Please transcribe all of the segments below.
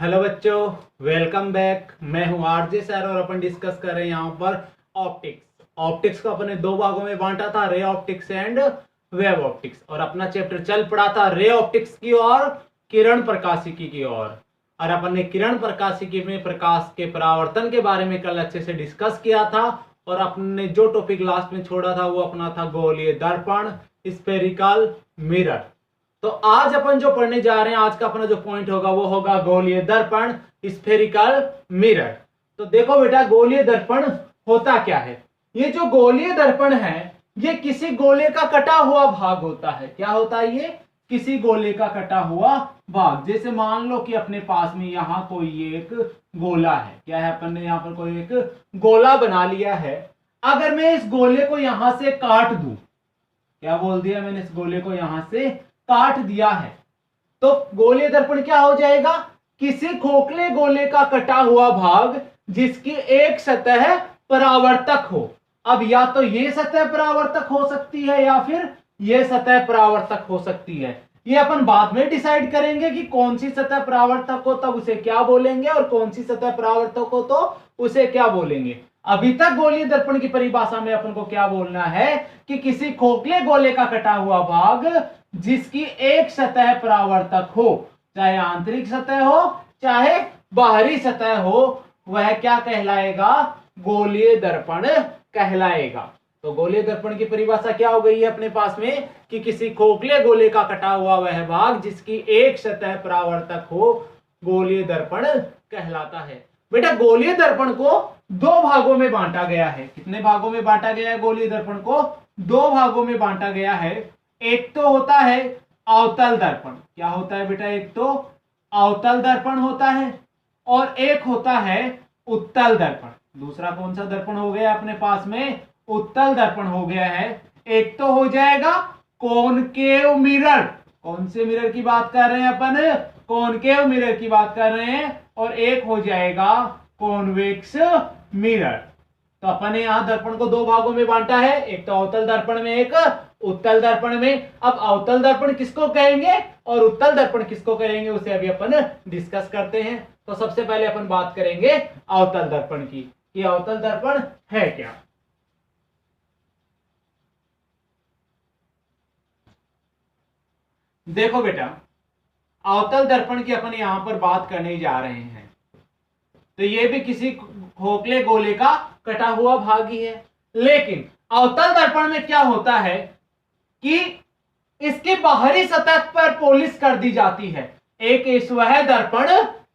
Hello बच्चों, welcome back. मैं हूं आरजे सर और अपन डिस्कस कर रहे हैं यहाँ पर ऑप्टिक्स। ऑप्टिक्स को अपने दो भागों में बांटा था, ray optics and wave optics. और अपना चैप्टर चल पड़ा था रे ऑप्टिक्स की और किरण प्रकाशिकी की ओर। और अपन ने किरण प्रकाशिकी में प्रकाश के परावर्तन के बारे में कल अच्छे से डिस्कस किया था। और अपने जो टॉपिक लास्ट में छोड़ा था वो अपना था गोलीय दर्पण, स्फेरिकल मिरर। तो आज अपन जो पढ़ने जा रहे हैं, आज का अपना जो पॉइंट होगा वो होगा गोलीय दर्पण, स्फेरिकल मिरर। तो देखो बेटा, गोलीय दर्पण होता क्या है। ये जो गोलीय दर्पण है ये किसी गोले का कटा हुआ भाग होता है। क्या होता है ये? किसी गोले का कटा हुआ भाग। जैसे मान लो कि अपने पास में यहाँ कोई एक गोला है। क्या है? अपन ने यहाँ पर कोई एक गोला बना लिया है। अगर मैं इस गोले को यहां से काट दूं, क्या बोल दिया मैंने, इस गोले को यहां से काट दिया है, तो गोलीय दर्पण क्या हो जाएगा? किसी खोखले गोले का कटा हुआ भाग जिसकी एक सतह परावर्तक हो। अब या तो ये सतह परावर्तक हो सकती है या फिर ये सतह परावर्तक हो सकती है। ये अपन बाद में डिसाइड करेंगे कि कौन सी सतह परावर्तक हो तब उसे क्या बोलेंगे और कौन सी सतह परावर्तक हो तो उसे क्या बोलेंगे। अभी तक गोलीय दर्पण की परिभाषा में अपन को क्या बोलना है कि किसी खोखले गोले का कटा हुआ भाग जिसकी एक सतह परावर्तक हो, चाहे आंतरिक सतह हो चाहे बाहरी सतह हो, वह क्या कहलाएगा? गोलीय दर्पण कहलाएगा। तो गोलीय दर्पण की परिभाषा क्या हो गई है अपने पास में कि किसी खोखले गोले का कटा हुआ वह भाग जिसकी एक सतह परावर्तक हो, गोलीय दर्पण कहलाता है। बेटा, गोलीय दर्पण को दो भागों में बांटा गया है। कितने भागों में बांटा गया है? गोलीय दर्पण को दो भागों में बांटा गया है। एक तो होता है अवतल दर्पण। क्या होता है बेटा? एक तो अवतल दर्पण होता है और एक होता है उत्तल दर्पण। दूसरा कौन सा दर्पण हो गया अपने पास में? उत्तल दर्पण हो गया है। एक तो हो जाएगा कॉनकेव मिरर। कौन से मिरर की बात कर रहे हैं अपन? कॉनकेव मिरर की बात कर रहे हैं। और एक हो जाएगा कॉन्वेक्स मिरर। तो अपन ने यहां दर्पण को दो भागों में बांटा है, एक तो अवतल दर्पण में, एक उत्तल दर्पण में। अब अवतल दर्पण किसको कहेंगे और उत्तल दर्पण किसको कहेंगे उसे अभी अपन डिस्कस करते हैं। तो सबसे पहले अपन बात करेंगे अवतल दर्पण की कि अवतल दर्पण है क्या। देखो बेटा, अवतल दर्पण की अपन यहां पर बात करने जा रहे हैं। तो ये भी किसी खोखले गोले का कटा हुआ भाग ही है। लेकिन अवतल दर्पण में क्या होता है कि इसकी बाहरी सतह पर पॉलिश कर दी जाती है। एक वह दर्पण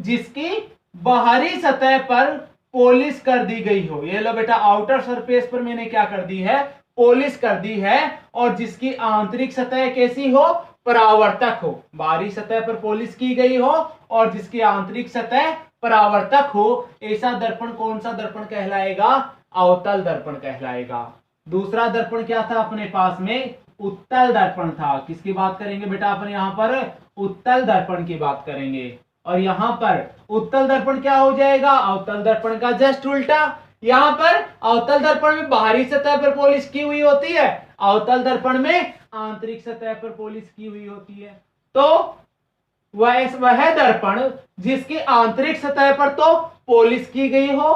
जिसकी बाहरी सतह पर पॉलिश कर दी गई हो। ये लो बेटा, आउटर सरफेस पर मैंने क्या कर दी है? पॉलिश कर दी है। और जिसकी आंतरिक सतह कैसी हो? परावर्तक हो। बाहरी सतह पर पॉलिश की गई हो और जिसकी आंतरिक सतह परावर्तक हो, ऐसा दर्पण कौन सा दर्पण कहलाएगा? अवतल दर्पण कहलाएगा। दूसरा दर्पण क्या था अपने पास में? उत्तल दर्पण था। किसकी बात करेंगे बेटा अपन यहां पर? उत्तल दर्पण की बात करेंगे। और यहां पर उत्तल दर्पण क्या हो जाएगा? अवतल दर्पण का जस्ट उल्टा। यहां पर अवतल दर्पण में बाहरी सतह पर पॉलिश की हुई होती है, अवतल दर्पण में आंतरिक सतह पर पॉलिश की हुई होती है। तो वह दर्पण जिसकी आंतरिक सतह पर तो पॉलिश की गई हो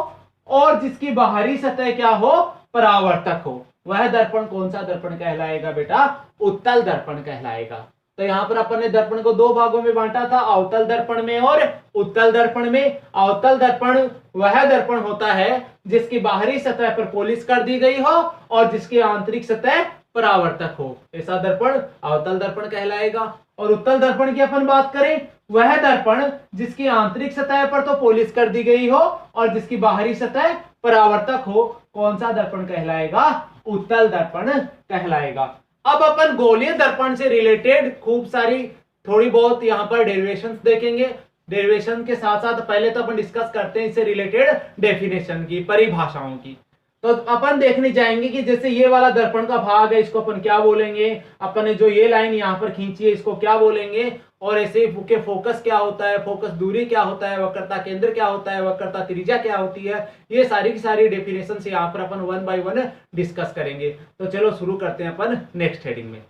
और जिसकी बाहरी सतह क्या हो? परावर्तक हो, वह दर्पण कौन सा दर्पण कहलाएगा बेटा? उत्तल दर्पण कहलाएगा। तो यहां पर अपन ने दर्पण को दो भागों में बांटा था, अवतल दर्पण में और उत्तल दर्पण में। अवतल दर्पण वह दर्पण होता है जिसकी बाहरी सतह पर पॉलिश कर दी गई हो और जिसकी आंतरिक सतह परावर्तक हो, ऐसा दर्पण अवतल दर्पण कहलाएगा। और उत्तल दर्पण की अपन बात करें, वह दर्पण जिसकी आंतरिक सतह पर तो पॉलिश कर दी गई हो और जिसकी बाहरी सतह परावर्तक हो, कौन सा दर्पण कहलाएगा? उत्तल दर्पण कहलाएगा। अब अपन गोलीय दर्पण से रिलेटेड खूब सारी थोड़ी बहुत यहां पर डेरिवेशंस देखेंगे। डेरिवेशन के साथ साथ पहले तो अपन डिस्कस करते हैं इससे रिलेटेड डेफिनेशन की, परिभाषाओं की। तो अपन देखने जाएंगे कि जैसे ये वाला दर्पण का भाग है, इसको अपन क्या बोलेंगे, अपन ने जो ये लाइन यहाँ पर खींची है इसको क्या बोलेंगे, और ऐसे के फोकस क्या होता है, फोकस दूरी क्या होता है, वक्रता केंद्र क्या होता है, वक्रता त्रिज्या क्या होती है, ये सारी की सारी डेफिनेशन से यहाँ पर अपन वन बाय वन डिस्कस करेंगे। तो चलो शुरू करते हैं अपन नेक्स्ट हेडिंग में।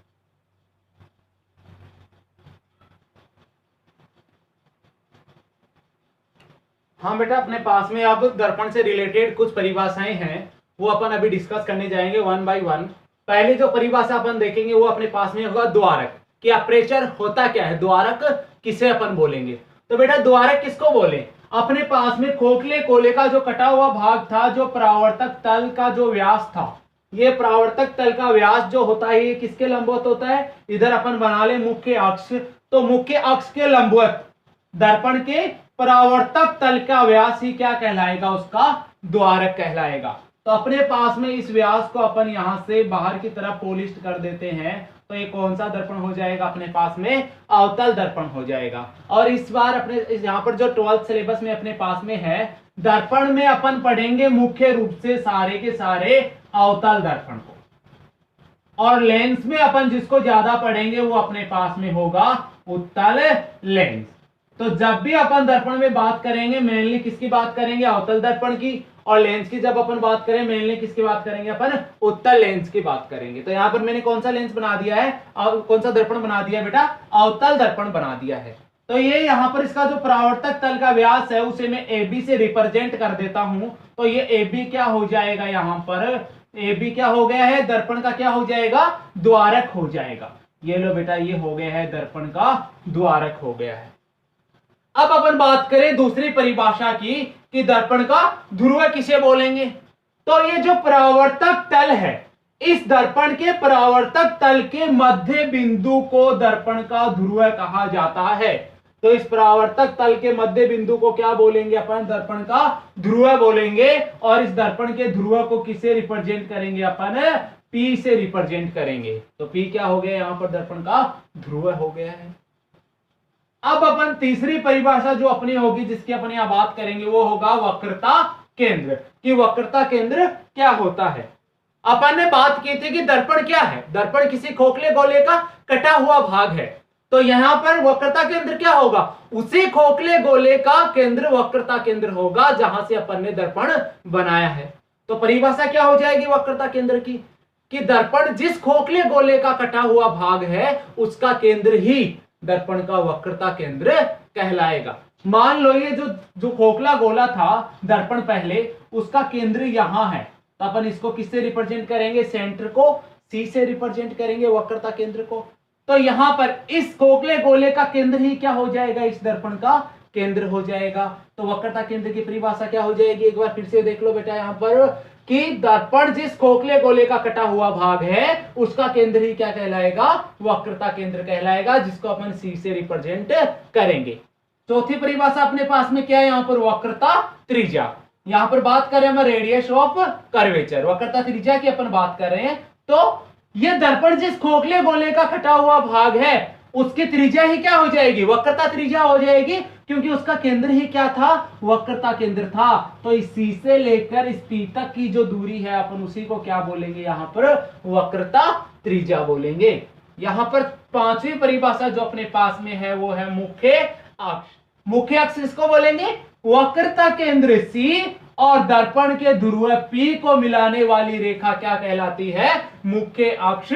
हाँ बेटा, अपने पास में अब दर्पण से रिलेटेड कुछ परिभाषाएं हैं, वो अपन अभी डिस्कस करने जाएंगे वन बाय वन। पहले जो परिभाषा अपन देखेंगे वो अपने पास में होगा द्वारक, कि अपर्चर होता क्या है, द्वारक किसे अपन बोलेंगे। तो बेटा द्वारक किसको बोले, अपने पास में खोखले गोले का जो कटा हुआ भाग था, जो परावर्तक तल का जो व्यास था, ये परावर्तक तल का व्यास जो होता है ये किसके लंबवत होता है, इधर अपन बना ले मुख्य अक्ष, तो मुख्य अक्ष के लंबवत दर्पण के परावर्तक तल का व्यास ही क्या कहलाएगा, उसका द्वारक कहलाएगा। तो अपने पास में इस व्यास को अपन यहां से बाहर की तरफ पोलिस्ट कर देते हैं, तो ये कौन सा दर्पण हो जाएगा, अपने पास में अवतल दर्पण हो जाएगा। और इस बार अपने यहाँ पर जो 12th सिलेबस में अपने पास में है, दर्पण में अपन पढ़ेंगे मुख्य रूप से सारे के सारे अवतल दर्पण को, और लेंस में अपन जिसको ज्यादा पढ़ेंगे वो अपने पास में होगा उत्तल लेंस। तो जब भी अपन दर्पण में बात करेंगे मेनली किसकी बात करेंगे, अवतल दर्पण की, और लेंस की जब अपन बात करें मेनली किसकी बात करेंगे, अपन उत्तल लेंस की बात करेंगे। तो यहाँ पर मैंने कौन सा लेंस बना दिया है, कौन सा दर्पण बना दिया बेटा, अवतल दर्पण बना दिया है। तो ये यहाँ पर इसका जो परावर्तक तल का व्यास है उसे मैं AB से रिप्रेजेंट कर देता हूं, तो ये AB क्या हो जाएगा, यहाँ पर AB क्या हो गया है, दर्पण का क्या हो जाएगा, द्वारक हो जाएगा। ये लो बेटा, ये हो गया है दर्पण का द्वारक हो गया है। अब अपन बात करें दूसरी परिभाषा की कि दर्पण का ध्रुव किसे बोलेंगे। तो ये जो परावर्तक तल है, इस दर्पण के परावर्तक तल के मध्य बिंदु को दर्पण का ध्रुव कहा जाता है। तो इस परावर्तक तल के मध्य बिंदु को क्या बोलेंगे अपन, दर्पण का ध्रुव बोलेंगे। और इस दर्पण के ध्रुव को किससे रिप्रेजेंट करेंगे अपन, P से रिप्रेजेंट करेंगे। तो P क्या हो गया, यहां पर दर्पण का ध्रुव हो गया है। अब अपन तीसरी परिभाषा जो अपनी होगी, जिसकी अपन यहां बात करेंगे, वो होगा वक्रता केंद्र, कि वक्रता केंद्र क्या होता है। अपन ने बात की थी कि दर्पण क्या है, दर्पण किसी खोखले गोले का कटा हुआ भाग है। तो यहां पर वक्रता केंद्र क्या होगा, उसी खोखले गोले का केंद्र वक्रता केंद्र होगा जहां से अपन ने दर्पण बनाया है। तो परिभाषा क्या हो जाएगी वक्रता केंद्र की, कि दर्पण जिस खोखले गोले का कटा हुआ भाग है उसका केंद्र ही दर्पण का वक्रता केंद्र कहलाएगा। मान लो ये जो खोखला गोला था दर्पण पहले, उसका केंद्र यहां है, तो अपन इसको किससे रिप्रेजेंट करेंगे, सेंटर को C से रिप्रेजेंट करेंगे वक्रता केंद्र को। तो यहां पर इस खोखले गोले का केंद्र ही क्या हो जाएगा, इस दर्पण का केंद्र हो जाएगा। तो वक्रता केंद्र की परिभाषा क्या हो जाएगी, एक बार फिर से देख लो बेटा यहां पर, कि दर्पण जिस खोखले गोले का कटा हुआ भाग है उसका केंद्र ही क्या कहलाएगा, वक्रता केंद्र कहलाएगा, जिसको अपन C से रिप्रेजेंट करेंगे। चौथी परिभाषा अपने पास में क्या है, यहां पर वक्रता त्रिज्या। यहां पर बात करें हम रेडियस ऑफ कर्वेचर, वक्रता त्रिज्या की अपन बात कर रहे हैं। तो ये दर्पण जिस खोखले गोले का कटा हुआ भाग है उसकी त्रिज्या ही क्या हो जाएगी, वक्रता त्रिज्या हो जाएगी, क्योंकि उसका केंद्र ही क्या था, वक्रता केंद्र था। तो इस C से लेकर इस P तक की जो दूरी है अपन उसी को क्या बोलेंगे, यहां पर वक्रता त्रिज्या बोलेंगे। यहां पर पांचवी परिभाषा जो अपने पास में है वो है मुख्य अक्ष। मुख्य अक्ष इसको बोलेंगे, वक्रता केंद्र C और दर्पण के ध्रुव P को मिलाने वाली रेखा क्या कहलाती है, मुख्य अक्ष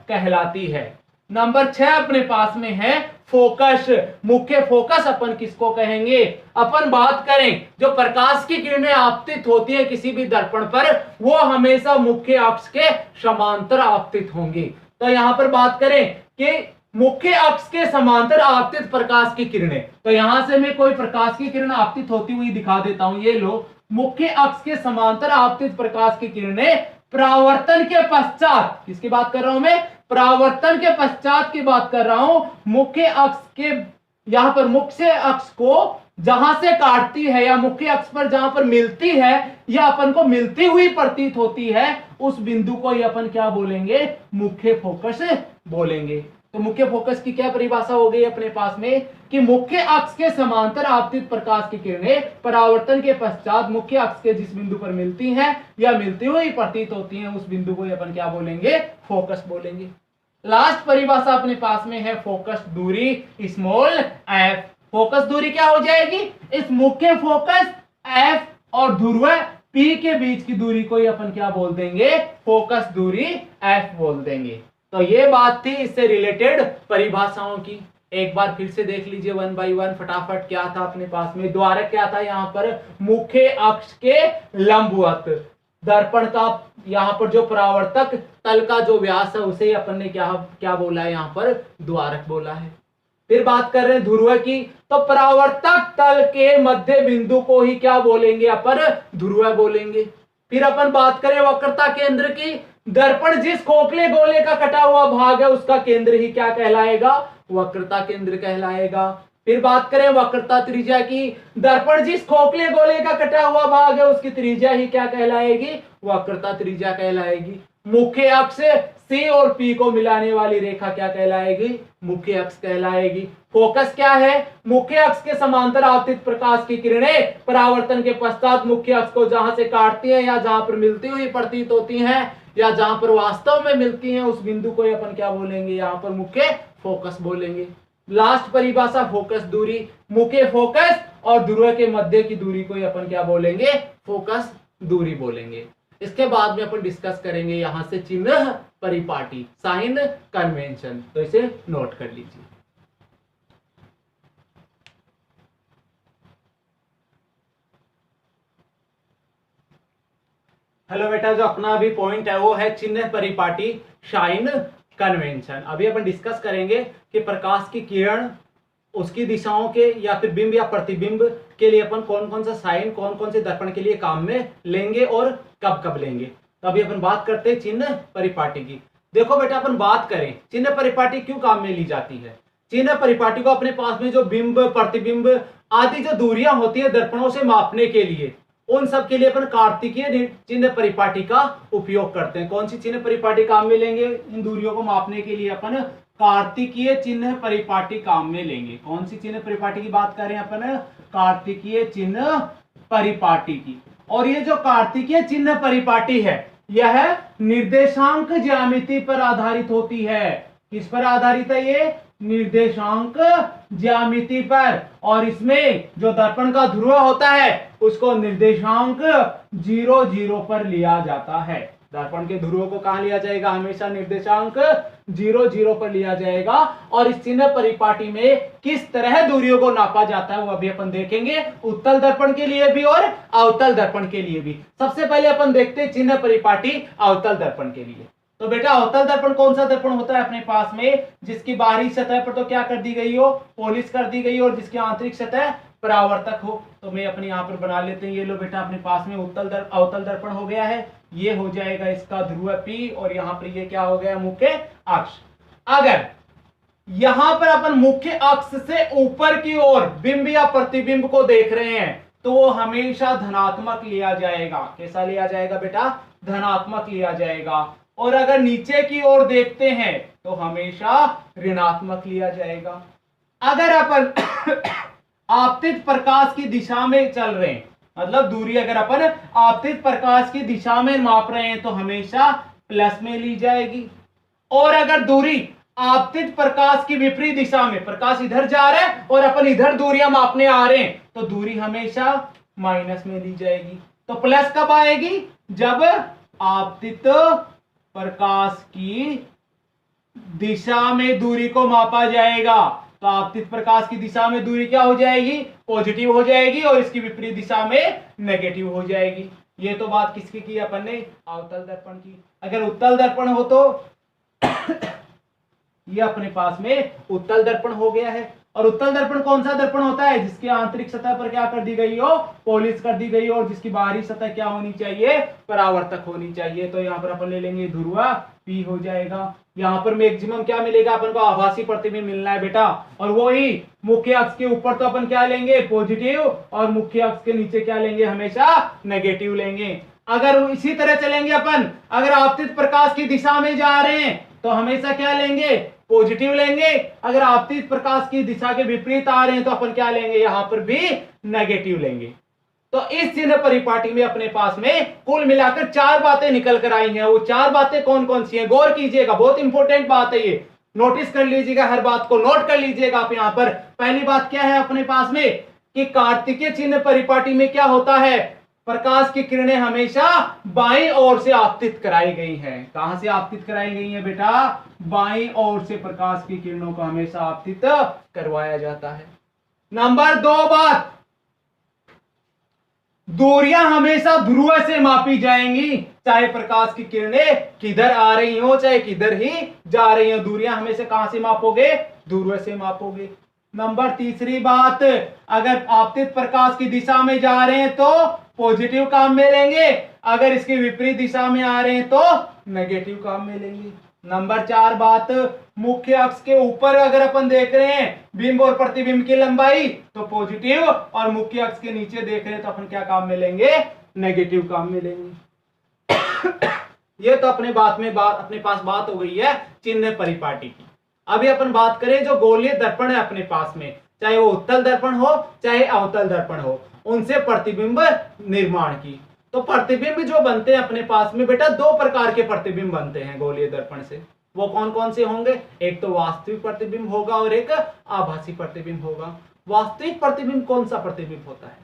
कहलाती है। नंबर 6 अपने पास में है फोकस। मुख्य फोकस अपन किसको कहेंगे, अपन बात करें जो प्रकाश की किरणें आपतित होती है किसी भी दर्पण पर, वो हमेशा मुख्य अक्ष के समांतर आपतित होंगी। तो यहां पर बात करें कि मुख्य अक्ष के समांतर आपतित प्रकाश की किरणें, तो यहां से मैं कोई प्रकाश की किरण आपतित होती हुई दिखा देता हूं। ये लो, मुख्य अक्ष के समांतर आपतित प्रकाश की किरणें परावर्तन के पश्चात, किसकी बात कर रहा हूं मैं, परावर्तन के पश्चात की बात कर रहा हूं, मुख्य अक्ष के यहां पर मुख्य अक्ष को जहां से काटती है या मुख्य अक्ष पर जहां पर मिलती है या अपन को मिलती हुई प्रतीत होती है, उस बिंदु को ये अपन क्या बोलेंगे, मुख्य फोकस बोलेंगे। तो मुख्य फोकस की क्या परिभाषा हो गई अपने पास में, कि मुख्य अक्ष के समांतर आपतित प्रकाश की किरणें परावर्तन के पश्चात मुख्य अक्ष के जिस बिंदु पर मिलती हैं या मिलती हुई प्रतीत होती हैं, उस बिंदु को अपन क्या बोलेंगे, फोकस बोलेंगे। लास्ट परिभाषा अपने पास में है फोकस दूरी स्मॉल f। फोकस दूरी क्या हो जाएगी, इस मुख्य फोकस f और ध्रुव P के बीच की दूरी को ही अपन क्या बोल देंगे, फोकस दूरी f बोल देंगे। तो ये बात थी इससे रिलेटेड परिभाषाओं की। एक बार फिर से देख लीजिए वन बाय वन फटाफट। क्या था अपने पास में? द्वारक क्या था यहाँ पर? मुख्य अक्ष के लंबवत। दर्पण का यहाँ पर जो परावर्तक तल का जो व्यास है उसे अपन ने क्या क्या बोला है? यहाँ पर द्वारक बोला है। फिर बात कर रहे हैं ध्रुव की, तो परावर्तक तल के मध्य बिंदु को ही क्या बोलेंगे अपन? ध्रुव बोलेंगे। फिर अपन बात करें वक्रता केंद्र की, दर्पण जिस खोखले गोले का कटा हुआ भाग है उसका केंद्र ही क्या कहलाएगा? वक्रता केंद्र कहलाएगा। फिर बात करें वक्रता त्रिज्या की, दर्पण जिस खोखले गोले का कटा हुआ भाग है उसकी त्रिज्या ही क्या कहलाएगी? वक्रता त्रिज्या कहलाएगी। मुख्य अक्ष सी और पी को मिलाने वाली रेखा क्या कहलाएगी? मुख्य अक्ष कहलाएगी। फोकस क्या है? मुख्य अक्ष के समांतर आपतित प्रकाश की किरणें परावर्तन के पश्चात मुख्य अक्ष को जहां से काटती हैं या जहां पर मिलती हुई प्रतीत होती हैं या जहां पर वास्तव में मिलती हैं उस बिंदु को अपन क्या बोलेंगे? यहाँ पर मुख्य फोकस बोलेंगे। लास्ट परिभाषा फोकस दूरी, मुख्य फोकस और ध्रुव के मध्य की दूरी को अपन क्या बोलेंगे? फोकस दूरी बोलेंगे। इसके बाद में अपन डिस्कस करेंगे यहां से चिन्ह परिपाटी, साइन कन्वेंशन, तो इसे नोट कर लीजिए। हेलो बेटा, जो अपना अभी पॉइंट है वो है चिन्ह परिपाटी, साइन कन्वेंशन। अभी अपन डिस्कस करेंगे कि प्रकाश की किरण उसकी दिशाओं के या फिर बिंब या प्रतिबिंब के लिए अपन कौन कौन सा साइन, कौन कौन से दर्पण के लिए काम में लेंगे और कब कब लेंगे। तो अभी अपन बात करते हैं चिन्ह परिपाटी की। देखो बेटा, अपन बात करें चिन्ह परिपाटी क्यों काम में ली जाती है। चिन्ह परिपाटी को अपने पास में जो बिंब, प्रतिबिंब आदि जो दूरियां होती है दर्पणों से मापने के लिए, उन सब के लिए अपन कार्तिकीय चिन्ह परिपाटी का उपयोग करते हैं। कौन सी चिन्ह परिपाटी काम में लेंगे? इन दूरियों को मापने के लिए अपन कार्तिकीय चिन्ह परिपाटी काम में लेंगे। कौन सी चिन्ह परिपाटी की बात करें अपन? कार्तिकीय चिन्ह परिपाटी की। और ये जो कार्तिकीय चिन्ह परिपाटी है यह निर्देशांक ज्यामिति पर आधारित होती है। किस पर आधारित है ये? निर्देशांक ज्यामिति पर। और इसमें जो दर्पण का ध्रुव होता है उसको निर्देशांक 0 0 पर लिया जाता है। दर्पण के ध्रुव को कहां लिया जाएगा? हमेशा निर्देशांक 0 0 पर लिया जाएगा। और इस चिन्ह परिपाटी में किस तरह दूरियों को नापा जाता है वो अभी अपन देखेंगे, उत्तल दर्पण के लिए भी और अवतल दर्पण के लिए भी। सबसे पहले अपन देखते हैं चिन्ह परिपाटी अवतल दर्पण के लिए। तो बेटा, अवतल दर्पण कौन सा दर्पण होता है अपने पास में? जिसकी बाहरी सतह पर तो क्या कर दी गई हो? पॉलिश कर दी गई हो, और जिसकी आंतरिक सतह परावर्तक हो। तो मैं अपने यहां पर बना लेते हैं। ये लो बेटा, अपने पास में अवतल दर्पण हो गया है। ये हो जाएगा इसका ध्रुव P और यहाँ पर ये क्या हो गया? मुख्य अक्ष। अगर यहां पर अपन मुख्य अक्ष से ऊपर की ओर बिंब या प्रतिबिंब को देख रहे हैं तो वो हमेशा धनात्मक लिया जाएगा। कैसा लिया जाएगा बेटा? धनात्मक लिया जाएगा। और अगर नीचे की ओर देखते हैं तो हमेशा ऋणात्मक लिया जाएगा। अगर अपन आपतित प्रकाश की दिशा में चल रहे हैं, मतलब दूरी अगर अपन आपतित प्रकाश की दिशा में माप रहे हैं तो हमेशा प्लस में ली जाएगी। और अगर दूरी आपतित प्रकाश की विपरीत दिशा में, प्रकाश इधर जा रहा है और अपन इधर दूरियां मापने आ रहे हैं, तो दूरी हमेशा माइनस में ली जाएगी। तो प्लस कब आएगी? जब आपतित प्रकाश की दिशा में दूरी को मापा जाएगा। तो आपतित प्रकाश की दिशा में दूरी क्या हो जाएगी? पॉजिटिव हो जाएगी, और इसकी विपरीत दिशा में नेगेटिव हो जाएगी। ये तो बात किसकी की अपन ने? अवतल दर्पण की। अगर उत्तल दर्पण हो तो ये अपने पास में उत्तल दर्पण हो गया है। और उत्तल दर्पण कौन सा दर्पण होता है? जिसकी आंतरिक सतह पर क्या कर दी गई हो? पॉलिश कर दी गई हो, और जिसकी बाहरी सतह क्या होनी चाहिए? परावर्तक होनी चाहिए। तो यहाँ पर अपन ले लेंगे ध्रुव P हो जाएगा। यहाँ पर मैक्सिमम क्या मिलेगा अपन को? आभासी प्रतिबिंब मिलना है बेटा। और वो ही मुख्य अक्ष के ऊपर तो अपन क्या लेंगे? पॉजिटिव, और मुख्य अक्ष के नीचे क्या लेंगे? हमेशा नेगेटिव लेंगे। अगर इसी तरह चलेंगे अपन, अगर आपतित प्रकाश की दिशा में जा रहे हैं तो हमेशा क्या लेंगे? पॉजिटिव लेंगे। अगर आपतित प्रकाश की दिशा के विपरीत आ रहे हैं तो अपन क्या लेंगे? यहां पर भी नेगेटिव लेंगे। तो इस चिन्ह परिपाटी में अपने पास में कुल मिलाकर 4 बातें निकल कर आई हैं। वो 4 बातें कौन कौन सी हैं? गौर कीजिएगा, बहुत इंपॉर्टेंट बात है ये, नोटिस कर लीजिएगा, हर बात को नोट कर लीजिएगा आप यहां पर। पहली बात क्या है अपने पास में कि कार्तिकीय चिन्ह परिपाटी में क्या होता है? प्रकाश की किरणें हमेशा बाईं ओर से आपतित कराई गई हैं। कहां से आपतित कराई गई है बेटा? बाईं ओर से प्रकाश की किरणों को हमेशा आपतित करवाया जाता है। नंबर 2 बात, दूरियां हमेशा ध्रुव से मापी जाएंगी, चाहे प्रकाश की किरणें किधर आ रही हो चाहे किधर ही जा रही हो, दूरियां हमेशा कहां से मापोगे? ध्रुव से मापोगे। नंबर 3 बात, अगर आपतित प्रकाश की दिशा में जा रहे हैं तो पॉजिटिव काम में लेंगे, अगर इसकी विपरीत दिशा में आ रहे हैं तो नेगेटिव काम में लेंगे। नंबर 4 बात, मुख्य अक्ष के ऊपर अगर अपन देख रहे हैं बिंब और प्रतिबिंब की लंबाई तो पॉजिटिव, और मुख्य अक्ष के नीचे देख रहे हैं तो अपन क्या काम में लेंगे? नेगेटिव काम में लेंगे। ये तो अपने पास बात हो गई है चिन्ह परिपाटी की। अभी अपन बात करें जो गोलीय दर्पण है अपने पास में, चाहे वो उत्तल दर्पण हो चाहे अवतल दर्पण हो, उनसे प्रतिबिंब निर्माण की। तो प्रतिबिंब जो बनते हैं अपने पास में बेटा, 2 प्रकार के प्रतिबिंब बनते हैं गोलीय दर्पण से। वो कौन कौन से होंगे? एक तो वास्तविक प्रतिबिंब होगा और एक आभासी प्रतिबिंब होगा। वास्तविक प्रतिबिंब कौन सा प्रतिबिंब होता है?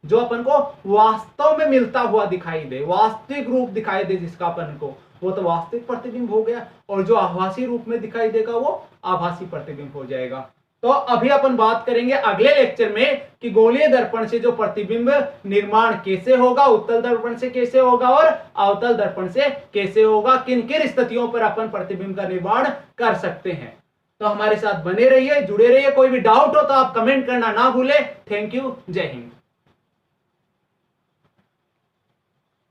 जो अपन को वास्तव में मिलता हुआ दिखाई दे, वास्तविक रूप दिखाई दे जिसका अपन को, वो तो वास्तविक प्रतिबिंब हो गया, और जो आभासी रूप में दिखाई देगा वो आभासी प्रतिबिंब हो जाएगा। तो अभी अपन बात करेंगे अगले लेक्चर में कि गोलीय दर्पण से जो प्रतिबिंब निर्माण कैसे होगा, उत्तल दर्पण से कैसे होगा और अवतल दर्पण से कैसे होगा, किन किन स्थितियों पर अपन प्रतिबिंब का निर्माण कर सकते हैं। तो हमारे साथ बने रहिए, जुड़े रहिए। कोई भी डाउट हो तो आप कमेंट करना ना भूले। थैंक यू, जय हिंद।